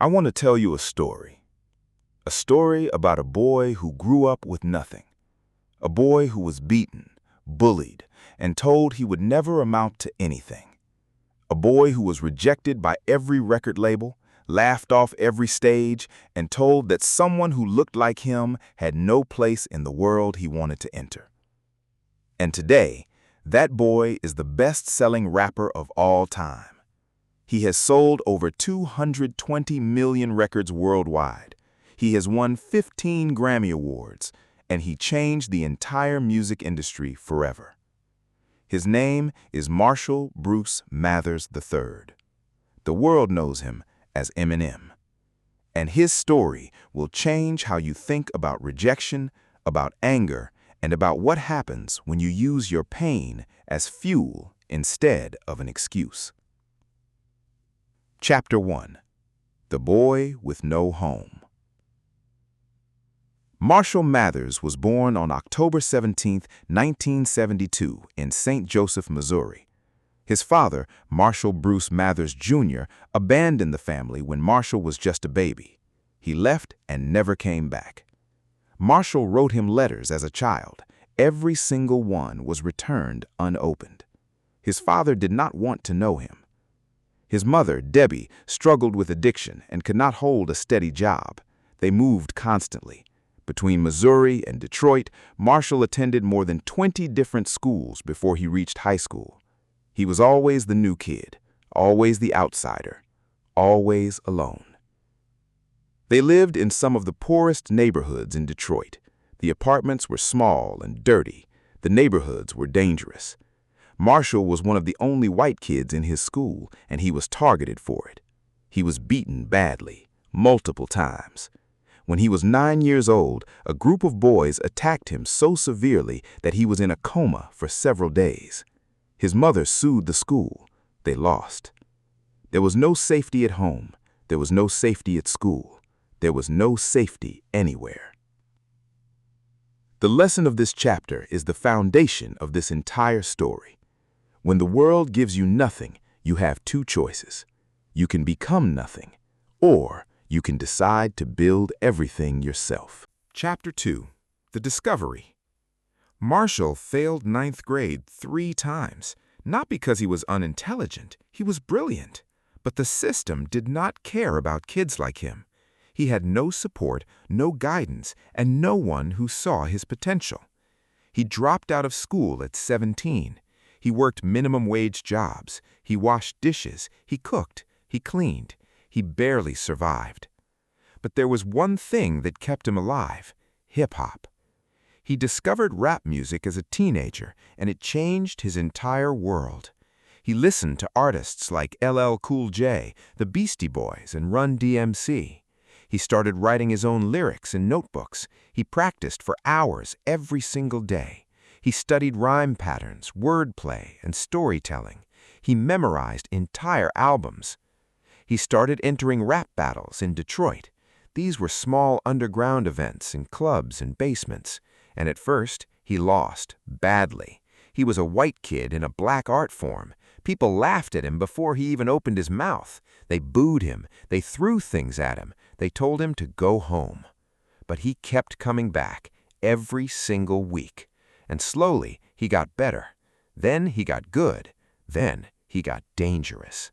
I want to tell you a story. A story about a boy who grew up with nothing. A boy who was beaten, bullied, and told he would never amount to anything. A boy who was rejected by every record label, laughed off every stage, and told that someone who looked like him had no place in the world he wanted to enter. And today, that boy is the best-selling rapper of all time. He has sold over 220 million records worldwide. He has won 15 Grammy Awards, and he changed the entire music industry forever. His name is Marshall Bruce Mathers III. The world knows him as Eminem. And his story will change how you think about rejection, about anger, and about what happens when you use your pain as fuel instead of an excuse. Chapter 1. The Boy with No Home. Marshall Mathers was born on October 17, 1972, in St. Joseph, Missouri. His father, Marshall Bruce Mathers Jr., abandoned the family when Marshall was just a baby. He left and never came back. Marshall wrote him letters as a child. Every single one was returned unopened. His father did not want to know him. His mother, Debbie, struggled with addiction and could not hold a steady job. They moved constantly. Between Missouri and Detroit, Marshall attended more than 20 different schools before he reached high school. He was always the new kid, always the outsider, always alone. They lived in some of the poorest neighborhoods in Detroit. The apartments were small and dirty. The neighborhoods were dangerous. Marshall was one of the only white kids in his school, and he was targeted for it. He was beaten badly, multiple times. When he was 9 years old, a group of boys attacked him so severely that he was in a coma for several days. His mother sued the school. They lost. There was no safety at home. There was no safety at school. There was no safety anywhere. The lesson of this chapter is the foundation of this entire story. When the world gives you nothing, you have two choices. You can become nothing, or you can decide to build everything yourself. Chapter 2. The Discovery. Marshall failed 9th grade 3 times, not because he was unintelligent. He was brilliant. But the system did not care about kids like him. He had no support, no guidance, and no one who saw his potential. He dropped out of school at 17. He worked minimum wage jobs. He washed dishes. He cooked. He cleaned. He barely survived. But there was one thing that kept him alive: hip-hop. He discovered rap music as a teenager, and it changed his entire world. He listened to artists like LL Cool J, the Beastie Boys, and Run DMC. He started writing his own lyrics in notebooks. He practiced for hours every single day. He studied rhyme patterns, wordplay, and storytelling. He memorized entire albums. He started entering rap battles in Detroit. These were small underground events in clubs and basements. And at first, he lost badly. He was a white kid in a black art form. People laughed at him before he even opened his mouth. They booed him. They threw things at him. They told him to go home. But he kept coming back every single week. And slowly, he got better. Then he got good. Then he got dangerous.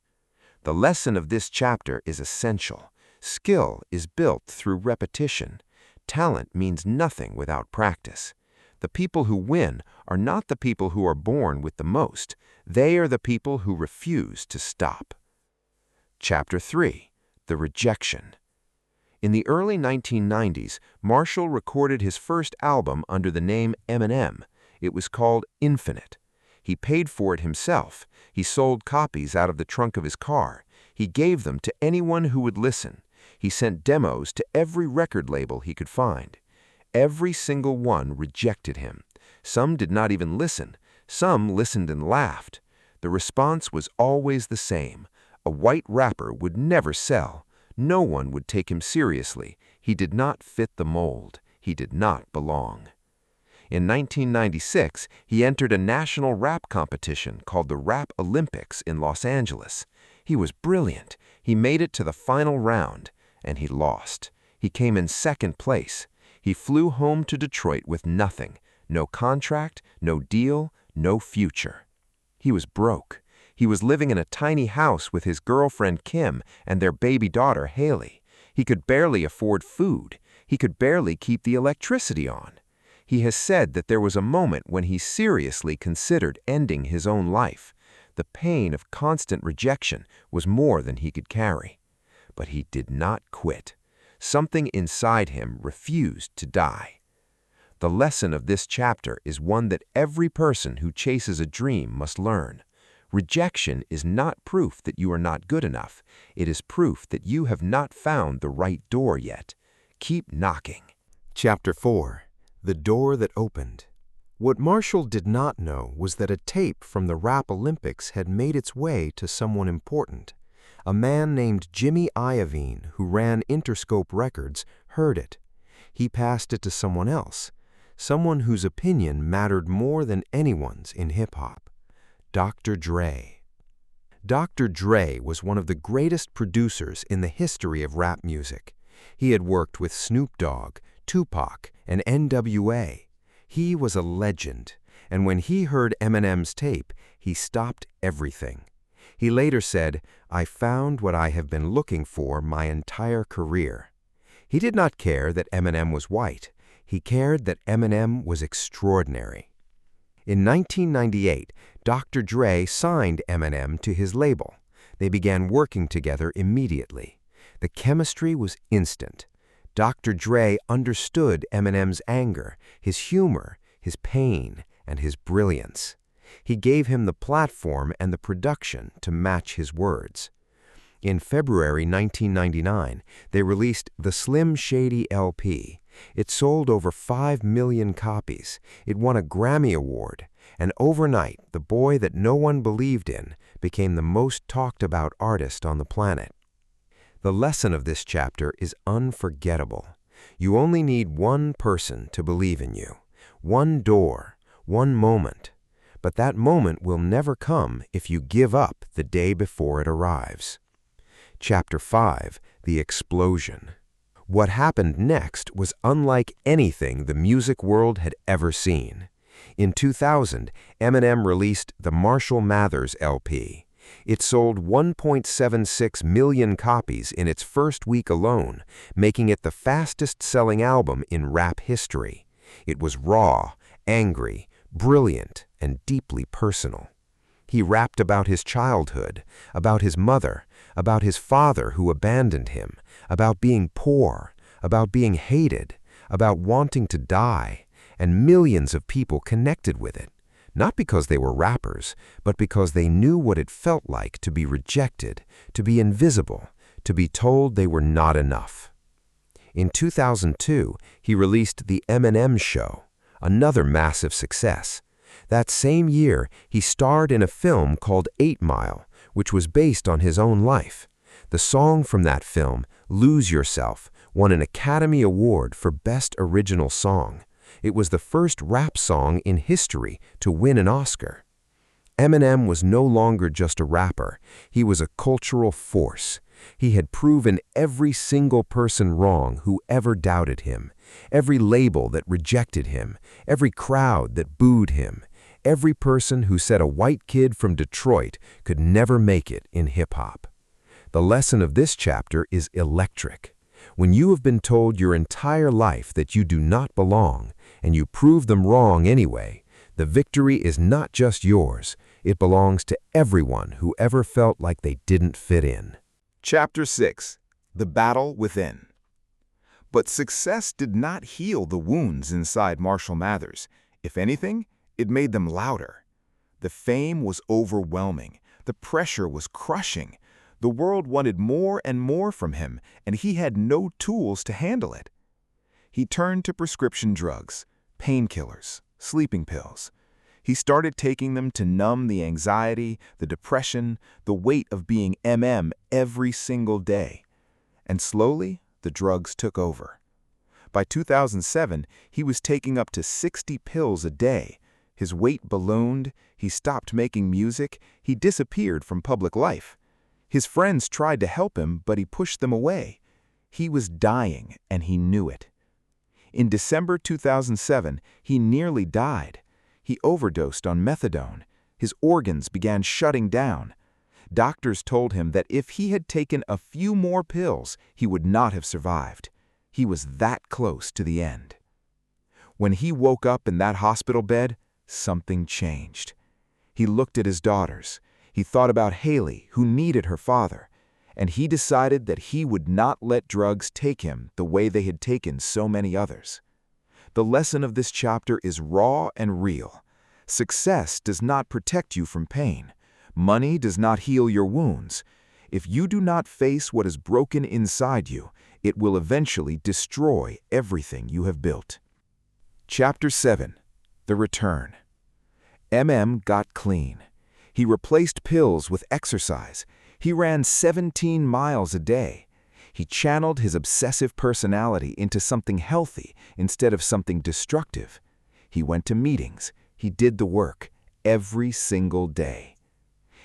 The lesson of this chapter is essential. Skill is built through repetition. Talent means nothing without practice. The people who win are not the people who are born with the most. They are the people who refuse to stop. Chapter 3. The Rejection. In the early 1990s, Marshall recorded his first album under the name Eminem. It was called Infinite. He paid for it himself. He sold copies out of the trunk of his car. He gave them to anyone who would listen. He sent demos to every record label he could find. Every single one rejected him. Some did not even listen. Some listened and laughed. The response was always the same. A white rapper would never sell. No one would take him seriously. He did not fit the mold. He did not belong. In 1996, he entered a national rap competition called the Rap Olympics in Los Angeles. He was brilliant. He made it to the final round. and he lost. He came in second place. He flew home to Detroit with nothing, no contract, no deal, no future. He was broke. He was living in a tiny house with his girlfriend Kim and their baby daughter Haley. He could barely afford food. He could barely keep the electricity on. He has said that there was a moment when he seriously considered ending his own life. The pain of constant rejection was more than he could carry. But he did not quit. Something inside him refused to die. The lesson of this chapter is one that every person who chases a dream must learn. Rejection is not proof that you are not good enough. It is proof that you have not found the right door yet. Keep knocking. Chapter 4. The Door That Opened. What Marshall did not know was that a tape from the Rap Olympics had made its way to someone important. A man named Jimmy Iovine, who ran Interscope Records, heard it. He passed it to someone else, someone whose opinion mattered more than anyone's in hip-hop. Dr. Dre. Dr. Dre was one of the greatest producers in the history of rap music. He had worked with Snoop Dogg, Tupac, and NWA. He was a legend, and when he heard Eminem's tape, he stopped everything. He later said, "I found what I have been looking for my entire career." He did not care that Eminem was white. He cared that Eminem was extraordinary. In 1998, Dr. Dre signed Eminem to his label. They began working together immediately. The chemistry was instant. Dr. Dre understood Eminem's anger, his humor, his pain, and his brilliance. He gave him the platform and the production to match his words. In February 1999, they released the Slim Shady LP. It sold over 5 million copies. It won a Grammy Award. And overnight, the boy that no one believed in became the most talked about artist on the planet. The lesson of this chapter is unforgettable. You only need one person to believe in you, one door, one moment. But that moment will never come if you give up the day before it arrives. Chapter 5. The Explosion. What happened next was unlike anything the music world had ever seen. In 2000, Eminem released the Marshall Mathers LP. It sold 1.76 million copies in its first week alone, making it the fastest-selling album in rap history. It was raw, angry, brilliant, and deeply personal. He rapped about his childhood, about his mother, about his father who abandoned him, about being poor, about being hated, about wanting to die, and millions of people connected with it, not because they were rappers, but because they knew what it felt like to be rejected, to be invisible, to be told they were not enough. In 2002, he released The Eminem Show, another massive success. That same year, he starred in a film called 8 Mile, which was based on his own life. The song from that film, Lose Yourself, won an Academy Award for Best Original Song. It was the first rap song in history to win an Oscar. Eminem was no longer just a rapper. He was a cultural force. He had proven every single person wrong who ever doubted him, every label that rejected him, every crowd that booed him, every person who said a white kid from Detroit could never make it in hip-hop. The lesson of this chapter is electric. When you have been told your entire life that you do not belong, and you prove them wrong anyway, the victory is not just yours. It belongs to everyone who ever felt like they didn't fit in. Chapter 6. The Battle Within. But success did not heal the wounds inside Marshall Mathers. If anything, it made them louder. The fame was overwhelming. The pressure was crushing. The world wanted more and more from him, and he had no tools to handle it. He turned to prescription drugs, painkillers, sleeping pills. He started taking them to numb the anxiety, the depression, the weight of being every single day. And slowly, the drugs took over. By 2007, he was taking up to 60 pills a day. His weight ballooned, he stopped making music, he disappeared from public life. His friends tried to help him, but he pushed them away. He was dying, and he knew it. In December 2007, he nearly died. He overdosed on methadone. His organs began shutting down. Doctors told him that if he had taken a few more pills, he would not have survived. He was that close to the end. When he woke up in that hospital bed, something changed. He looked at his daughters. He thought about Haley, who needed her father, and he decided that he would not let drugs take him the way they had taken so many others. The lesson of this chapter is raw and real. Success does not protect you from pain. Money does not heal your wounds. If you do not face what is broken inside you, it will eventually destroy everything you have built. Chapter 7. The Return. Eminem got clean. He replaced pills with exercise. He ran 17 miles a day. He channeled his obsessive personality into something healthy instead of something destructive. He went to meetings. He did the work every single day.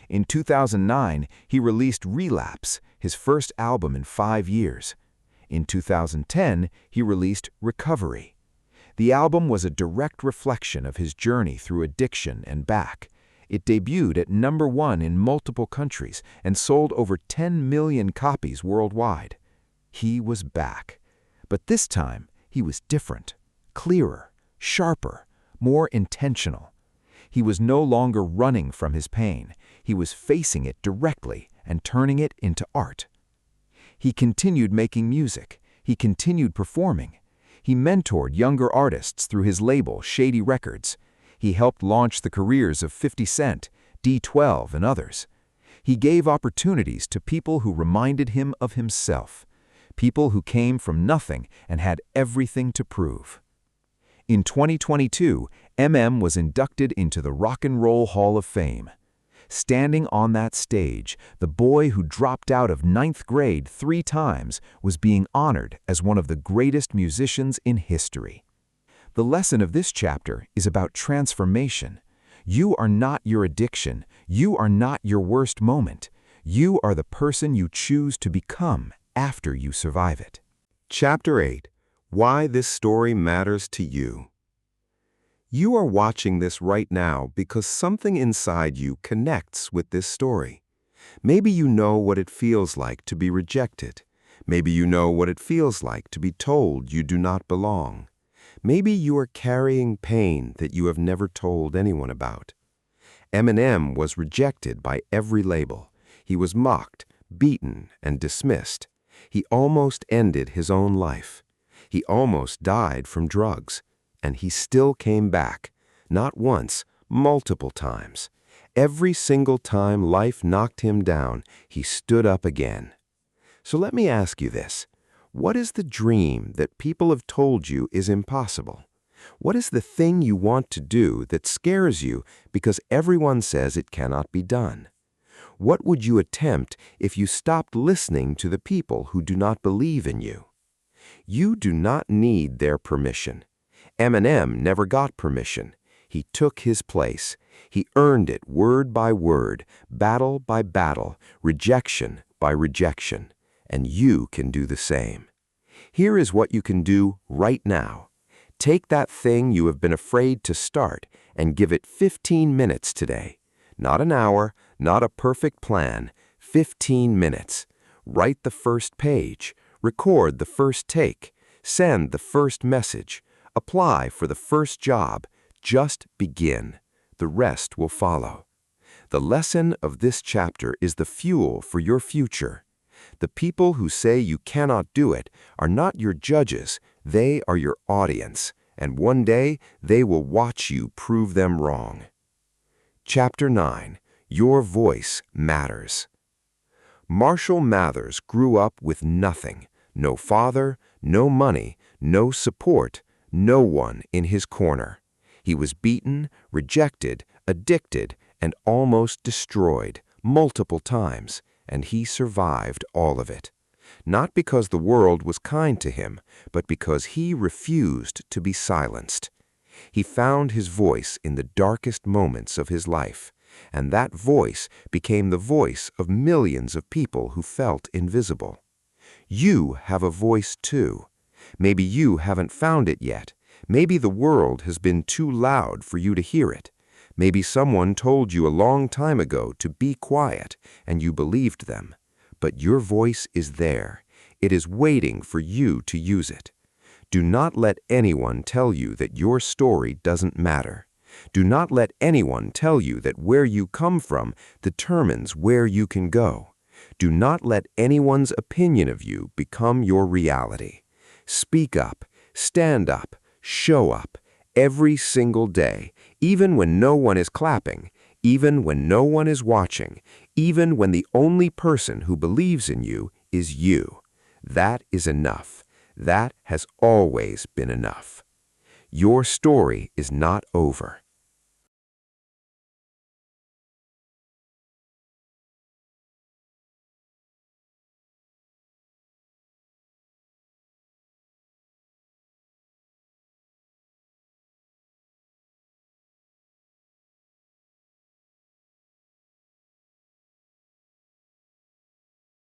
In 2009, he released Relapse, his first album in 5 years. In 2010, he released Recovery. The album was a direct reflection of his journey through addiction and back. It debuted at #1 in multiple countries and sold over 10 million copies worldwide. He was back. But this time, he was different, clearer, sharper, more intentional. He was no longer running from his pain. He was facing it directly and turning it into art. He continued making music. He continued performing. He mentored younger artists through his label, Shady Records. He helped launch the careers of 50 Cent, D12, and others. He gave opportunities to people who reminded him of himself, people who came from nothing and had everything to prove. In 2022, Eminem was inducted into the Rock and Roll Hall of Fame. Standing on that stage, the boy who dropped out of 9th grade 3 times was being honored as one of the greatest musicians in history. The lesson of this chapter is about transformation. You are not your addiction. You are not your worst moment. You are the person you choose to become after you survive it. Chapter 8. Why this story matters to you. You are watching this right now because something inside you connects with this story. Maybe you know what it feels like to be rejected. Maybe you know what it feels like to be told you do not belong. Maybe you are carrying pain that you have never told anyone about. Eminem was rejected by every label. He was mocked, beaten, and dismissed. He almost ended his own life. He almost died from drugs. And he still came back, not once, multiple times. Every single time life knocked him down, he stood up again. So let me ask you this. What is the dream that people have told you is impossible? What is the thing you want to do that scares you because everyone says it cannot be done? What would you attempt if you stopped listening to the people who do not believe in you? You do not need their permission. Eminem never got permission. He took his place. He earned it word by word, battle by battle, rejection by rejection. And you can do the same. Here is what you can do right now. Take that thing you have been afraid to start and give it 15 minutes today. Not an hour, not a perfect plan, 15 minutes. Write the first page, record the first take, send the first message, apply for the first job. Just begin. The rest will follow. The lesson of this chapter is the fuel for your future. The people who say you cannot do it are not your judges, they are your audience, and one day they will watch you prove them wrong. Chapter 9. Your Voice Matters. Marshall Mathers grew up with nothing, no father, no money, no support, no one in his corner. He was beaten, rejected, addicted, and almost destroyed multiple times, and he survived all of it. Not because the world was kind to him, but because he refused to be silenced. He found his voice in the darkest moments of his life, and that voice became the voice of millions of people who felt invisible. You have a voice too. Maybe you haven't found it yet. Maybe the world has been too loud for you to hear it. Maybe someone told you a long time ago to be quiet, and you believed them. But your voice is there. It is waiting for you to use it. Do not let anyone tell you that your story doesn't matter. Do not let anyone tell you that where you come from determines where you can go. Do not let anyone's opinion of you become your reality. Speak up, stand up, show up, every single day, even when no one is clapping, even when no one is watching, even when the only person who believes in you is you. That is enough. That has always been enough. Your story is not over.